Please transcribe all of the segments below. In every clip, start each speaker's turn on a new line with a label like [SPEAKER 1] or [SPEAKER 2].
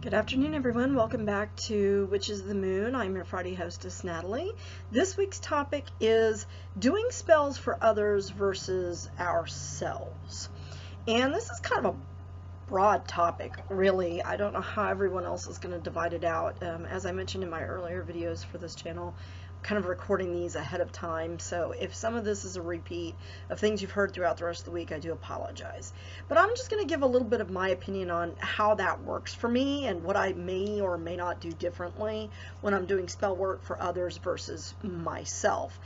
[SPEAKER 1] Good afternoon, everyone. Welcome back to Witches of the Moon. I'm your Friday hostess, Natalie. This week's topic is doing spells for others versus ourselves. And this is kind of a broad topic, really. I don't know how everyone else is going to divide it out. As I mentioned in my earlier videos for this channel, I'm kind of recording these ahead of time, so if some of this is a repeat of things you've heard throughout the rest of the week, I do apologize. But I'm just going to give a little bit of my opinion on how that works for me and what I may or may not do differently when I'm doing spell work for others versus myself.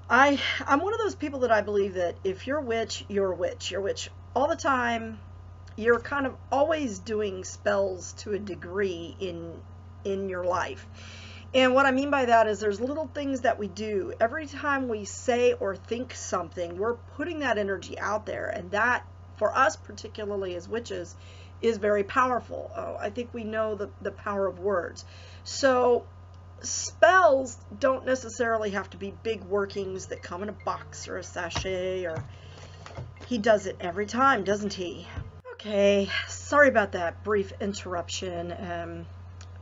[SPEAKER 1] I'm one of those people that I believe that if you're a witch, you're a witch. You're a witch all the time. You're kind of always doing spells to a degree in your life. And what I mean by that is there's little things that we do. Every time we say or think something, we're putting that energy out there. And that, for us particularly as witches, is very powerful. I think we know the power of words. So spells don't necessarily have to be big workings that come in a box or a sachet. Or he does it every time, doesn't he? Okay, sorry about that brief interruption.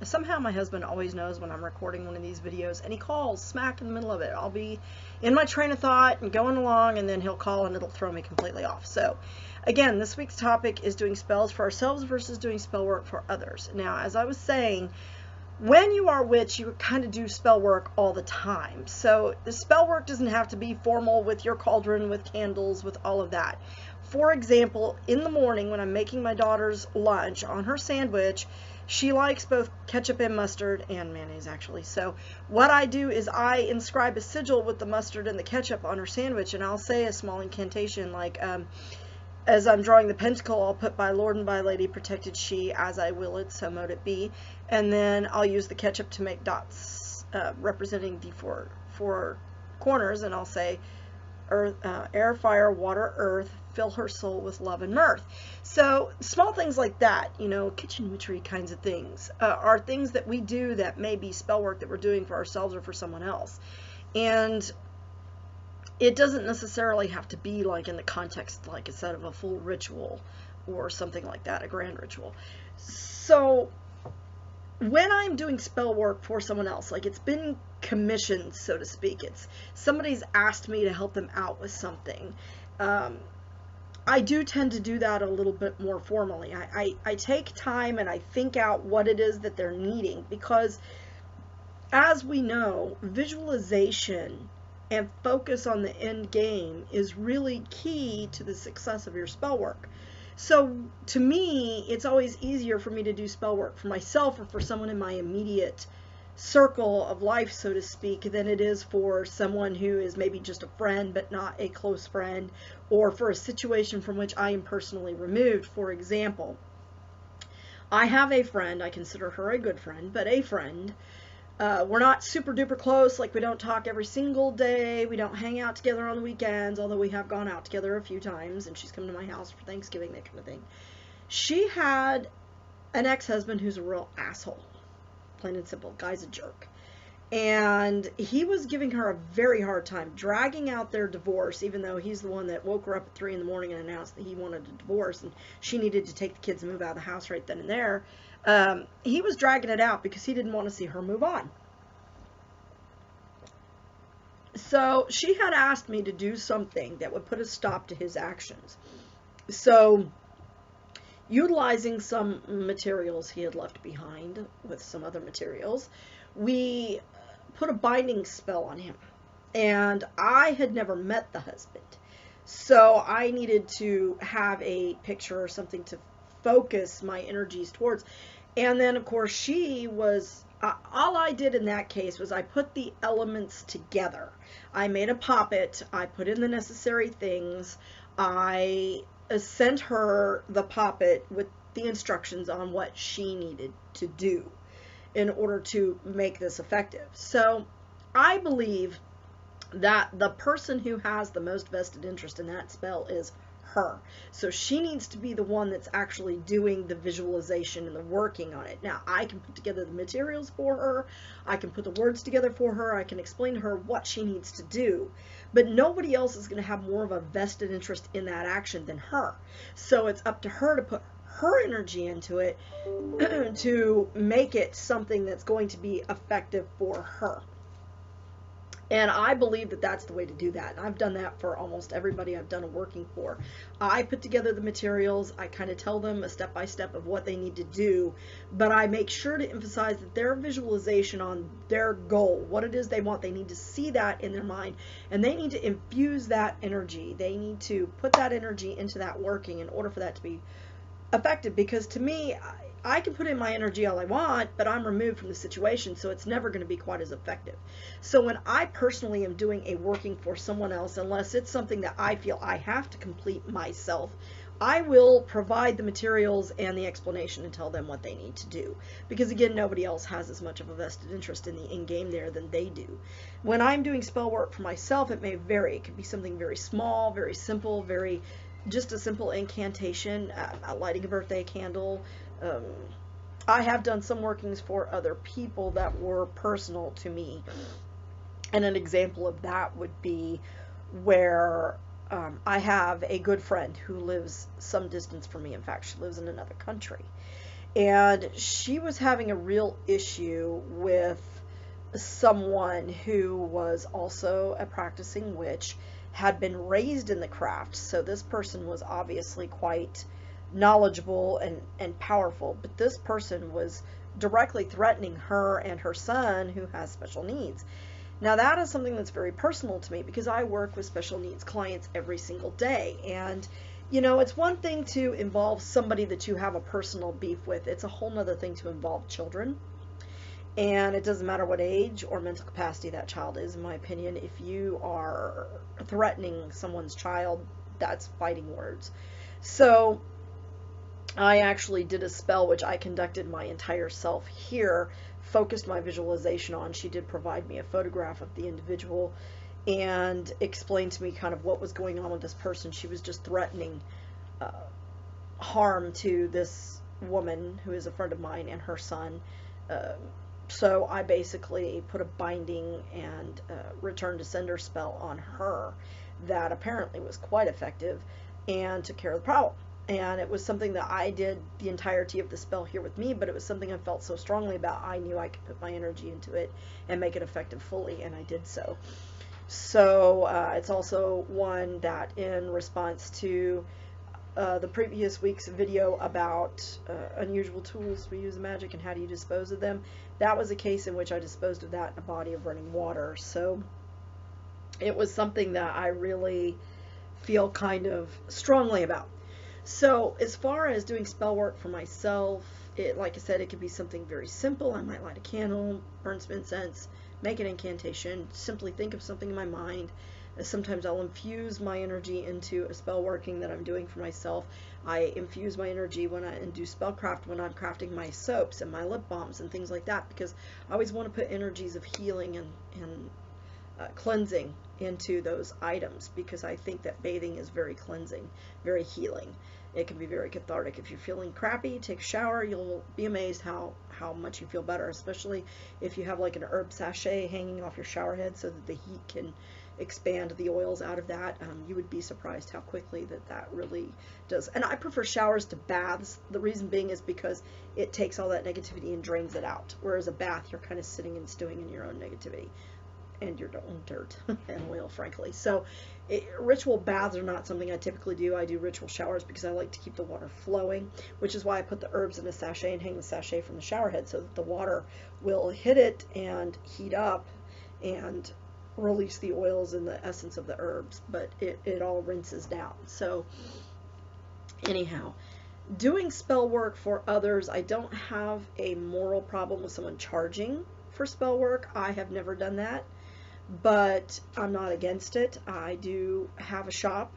[SPEAKER 1] Somehow my husband always knows when I'm recording one of these videos, and he calls smack in the middle of it. I'll be in my train of thought and going along, and then he'll call and it'll throw me completely off. So again, this week's topic is doing spells for ourselves versus doing spell work for others. Now, as I was saying, when you are a witch, you kind of do spell work all the time. So the spell work doesn't have to be formal with your cauldron, with candles, with all of that. For example, in the morning when I'm making my daughter's lunch on her sandwich, she likes both ketchup and mustard and mayonnaise, actually. So what I do is I inscribe a sigil with the mustard and the ketchup on her sandwich, and I'll say a small incantation like, as I'm drawing the pentacle, I'll put by Lord and by Lady protected she, as I will it, so mote it be. And then I'll use the ketchup to make dots representing the four corners, and I'll say, earth, air, fire, water, earth, fill her soul with love and mirth. So small things like that, you know, kitchen witchery kinds of things, are things that we do that may be spell work that we're doing for ourselves or for someone else. And it doesn't necessarily have to be like in the context, like I said, of a full ritual or something like that, a grand ritual. So when I'm doing spell work for someone else, like it's been commissioned, so to speak, it's somebody's asked me to help them out with something, I do tend to do that a little bit more formally. I take time and I think out what it is that they're needing, because as we know, visualization and focus on the end game is really key to the success of your spell work. So to me, it's always easier for me to do spell work for myself or for someone in my immediate circle of life, so to speak, than it is for someone who is maybe just a friend but not a close friend, or for a situation from which I am personally removed. For example, I have a friend, I consider her a good friend, but a friend. We're not super duper close, like we don't talk every single day, we don't hang out together on the weekends, although we have gone out together a few times, and she's come to my house for Thanksgiving, that kind of thing. She had an ex-husband who's a real asshole. Plain and simple. Guy's a jerk. And he was giving her a very hard time, dragging out their divorce, even though he's the one that woke her up at 3 in the morning and announced that he wanted a divorce and she needed to take the kids and move out of the house right then and there. He was dragging it out because he didn't want to see her move on. So she had asked me to do something that would put a stop to his actions. So utilizing some materials he had left behind with some other materials, we put a binding spell on him. And I had never met the husband, so I needed to have a picture or something to focus my energies towards. And then of course she was, all I did in that case was I put the elements together. I made a poppet, I put in the necessary things, I sent her the poppet with the instructions on what she needed to do in order to make this effective. So I believe that the person who has the most vested interest in that spell is her. So she needs to be the one that's actually doing the visualization and the working on it. Now, I can put together the materials for her, I can put the words together for her, I can explain to her what she needs to do, but nobody else is going to have more of a vested interest in that action than her. So it's up to her to put her energy into it to make it something that's going to be effective for her. And I believe that that's the way to do that. And I've done that for almost everybody I've done a working for. I put together the materials. I kind of tell them a step-by-step of what they need to do. But I make sure to emphasize that their visualization on their goal, what it is they want, they need to see that in their mind. And they need to infuse that energy. They need to put that energy into that working in order for that to be effective. Because to me, I can put in my energy all I want, but I'm removed from the situation, so it's never going to be quite as effective. So when I personally am doing a working for someone else, unless it's something that I feel I have to complete myself, I will provide the materials and the explanation and tell them what they need to do. Because again, nobody else has as much of a vested interest in the end game there than they do. When I'm doing spell work for myself, it may vary. It could be something very small, very simple, just a simple incantation, lighting a birthday candle. I have done some workings for other people that were personal to me. And an example of that would be where I have a good friend who lives some distance from me. In fact, she lives in another country. And she was having a real issue with someone who was also a practicing witch, had been raised in the craft. So this person was obviously quite knowledgeable and powerful, but this person was directly threatening her and her son, who has special needs. Now that is something that's very personal to me, because I work with special needs clients every single day. And you know, it's one thing to involve somebody that you have a personal beef with. It's a whole nother thing to involve children. And it doesn't matter what age or mental capacity that child is, in my opinion. If you are threatening someone's child, that's fighting words. So I actually did a spell which I conducted my entire self here, focused my visualization on. She did provide me a photograph of the individual and explained to me kind of what was going on with this person. She was just threatening harm to this woman who is a friend of mine and her son. So I basically put a binding and return to sender spell on her that apparently was quite effective and took care of the problem. And it was something that I did the entirety of the spell here with me, but it was something I felt so strongly about. I knew I could put my energy into it and make it effective fully, and I did so. So it's also one that, in response to the previous week's video about unusual tools we use in magic and how do you dispose of them, that was a case in which I disposed of that in a body of running water. So it was something that I really feel kind of strongly about. So as far as doing spell work for myself, like I said, it could be something very simple. I might light a candle, burn some incense, make an incantation, simply think of something in my mind. Sometimes I'll infuse my energy into a spell working that I'm doing for myself. I infuse my energy and do spellcraft when I'm crafting my soaps and my lip balms and things like that, because I always want to put energies of healing and cleansing into those items, because I think that bathing is very cleansing, very healing. It can be very cathartic. If you're feeling crappy, take a shower. You'll be amazed how much you feel better, especially if you have like an herb sachet hanging off your shower head so that the heat can expand the oils out of that. You would be surprised how quickly that really does. And I prefer showers to baths. The reason being is because it takes all that negativity and drains it out, whereas a bath, you're kind of sitting and stewing in your own negativity and your own dirt and oil, frankly. So ritual baths are not something I typically do. I do ritual showers because I like to keep the water flowing, which is why I put the herbs in a sachet and hang the sachet from the shower head so that the water will hit it and heat up and release the oils and the essence of the herbs, but it all rinses down. So anyhow, doing spell work for others, I don't have a moral problem with someone charging for spell work. I have never done that, but I'm not against it. I do have a shop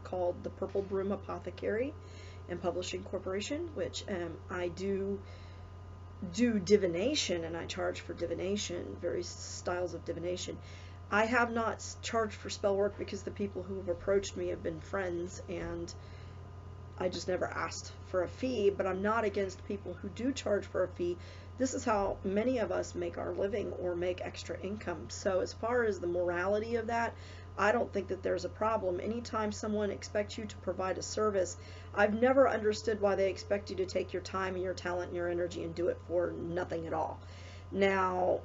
[SPEAKER 1] called the Purple Broom Apothecary and Publishing Corporation, which I do divination, and I charge for divination, various styles of divination. I have not charged for spell work because the people who have approached me have been friends, and I just never asked for a fee. But I'm not against people who do charge for a fee This is how many of us make our living or make extra income. So as far as the morality of that, I don't think that there's a problem. Anytime someone expects you to provide a service, I've never understood why they expect you to take your time and your talent and your energy and do it for nothing at all. Now,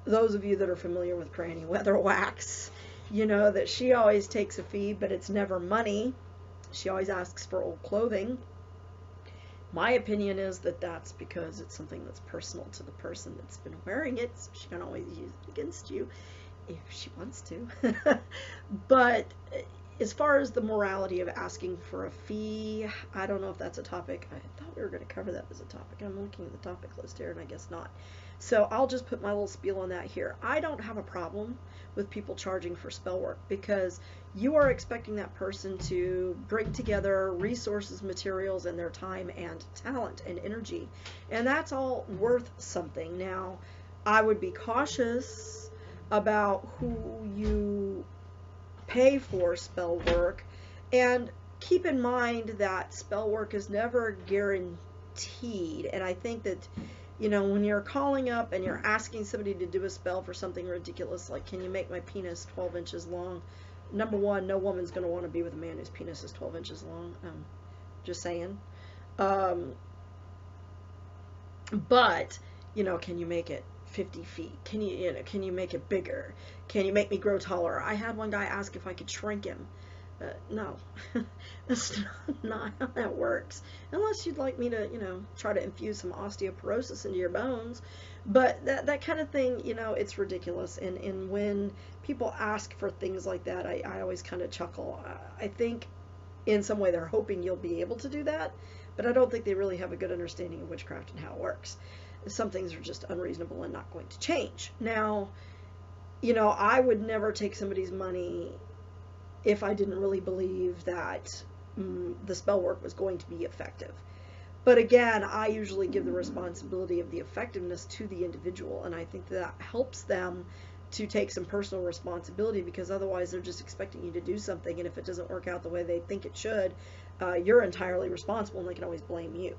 [SPEAKER 1] those of you that are familiar with Granny Weatherwax, you know that she always takes a fee, but it's never money. She always asks for old clothing. My opinion is that that's because it's something that's personal to the person that's been wearing it, so she can always use it against you if she wants to. But as far as the morality of asking for a fee, I don't know if that's a topic. I thought we were going to cover that as a topic. I'm looking at the topic list here, and I guess not. So I'll just put my little spiel on that here. I don't have a problem with people charging for spell work, because you are expecting that person to bring together resources, materials, and their time and talent and energy. And that's all worth something. Now, I would be cautious about who you pay for spell work, and keep in mind that spell work is never guaranteed. And I think that, you know, when you're calling up and you're asking somebody to do a spell for something ridiculous, like, can you make my penis 12 inches long? Number one, no woman's going to want to be with a man whose penis is 12 inches long. Just saying. But, you know, can you make it 50 feet? Can you can you make it bigger? Can you make me grow taller? I had one guy ask if I could shrink him. No, that's not how that works. Unless you'd like me to, you know, try to infuse some osteoporosis into your bones. But that kind of thing, you know, it's ridiculous. And when people ask for things like that, I always kind of chuckle. I think in some way they're hoping you'll be able to do that, but I don't think they really have a good understanding of witchcraft and how it works. Some things are just unreasonable and not going to change. Now, you know, I would never take somebody's money if I didn't really believe that the spell work was going to be effective. But again, I usually give the responsibility of the effectiveness to the individual, and I think that helps them to take some personal responsibility, because otherwise they're just expecting you to do something, and if it doesn't work out the way they think it should, you're entirely responsible, and they can always blame you.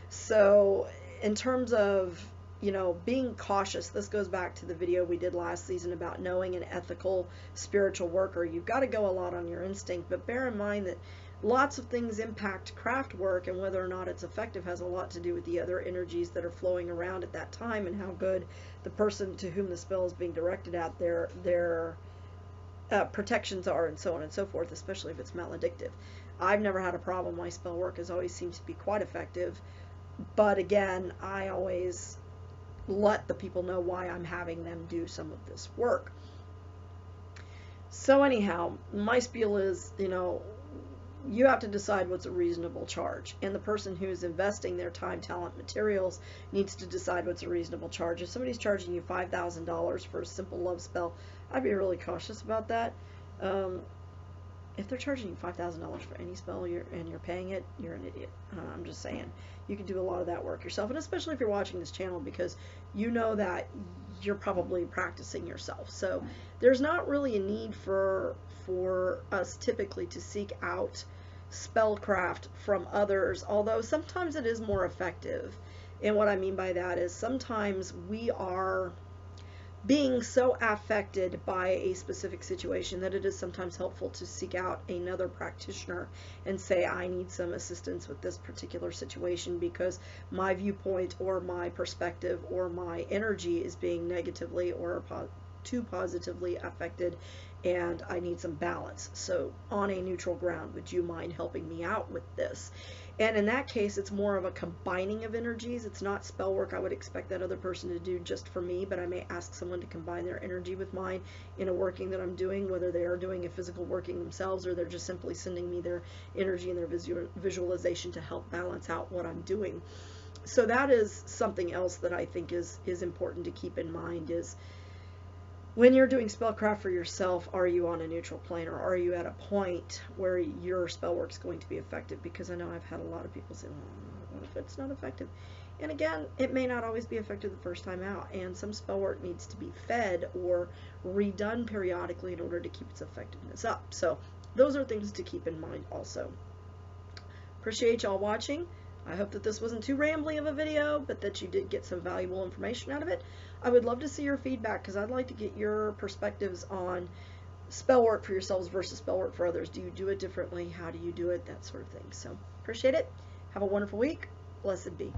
[SPEAKER 1] So in terms of, you know, being cautious, this goes back to the video we did last season about knowing an ethical spiritual worker. You've got to go a lot on your instinct, but bear in mind that lots of things impact craft work, and whether or not it's effective has a lot to do with the other energies that are flowing around at that time, and how good the person to whom the spell is being directed at, their protections are, and so on and so forth, especially if it's maledictive. I've never had a problem. My spell work has always seemed to be quite effective, but again, I always let the people know why I'm having them do some of this work. So anyhow, my spiel is, you know, you have to decide what's a reasonable charge, and the person who's investing their time, talent, materials needs to decide what's a reasonable charge. If somebody's charging you $5,000 for a simple love spell, I'd be really cautious about that. If they're charging you $5,000 for any spell and you're paying it, you're an idiot. I'm just saying. You can do a lot of that work yourself, and especially if you're watching this channel, because you know that you're probably practicing yourself. So there's not really a need for us typically to seek out spellcraft from others, although sometimes it is more effective. And what I mean by that is sometimes we are being so affected by a specific situation that it is sometimes helpful to seek out another practitioner and say, I need some assistance with this particular situation because my viewpoint or my perspective or my energy is being negatively or too positively affected, and I need some balance. So on a neutral ground, would you mind helping me out with this? And in that case, it's more of a combining of energies. It's not spell work I would expect that other person to do just for me, but I may ask someone to combine their energy with mine in a working that I'm doing, whether they are doing a physical working themselves or they're just simply sending me their energy and their visualization to help balance out what I'm doing. So that is something else that I think is important to keep in mind, is when you're doing spellcraft for yourself, are you on a neutral plane, or are you at a point where your spell work is going to be effective? Because I know I've had a lot of people say, well, what if it's not effective? And again, it may not always be effective the first time out, and some spell work needs to be fed or redone periodically in order to keep its effectiveness up. So those are things to keep in mind also. Appreciate y'all watching. I hope that this wasn't too rambly of a video, but that you did get some valuable information out of it. I would love to see your feedback because I'd like to get your perspectives on spell work for yourselves versus spell work for others. Do you do it differently? How do you do it? That sort of thing. So appreciate it. Have a wonderful week. Blessed be.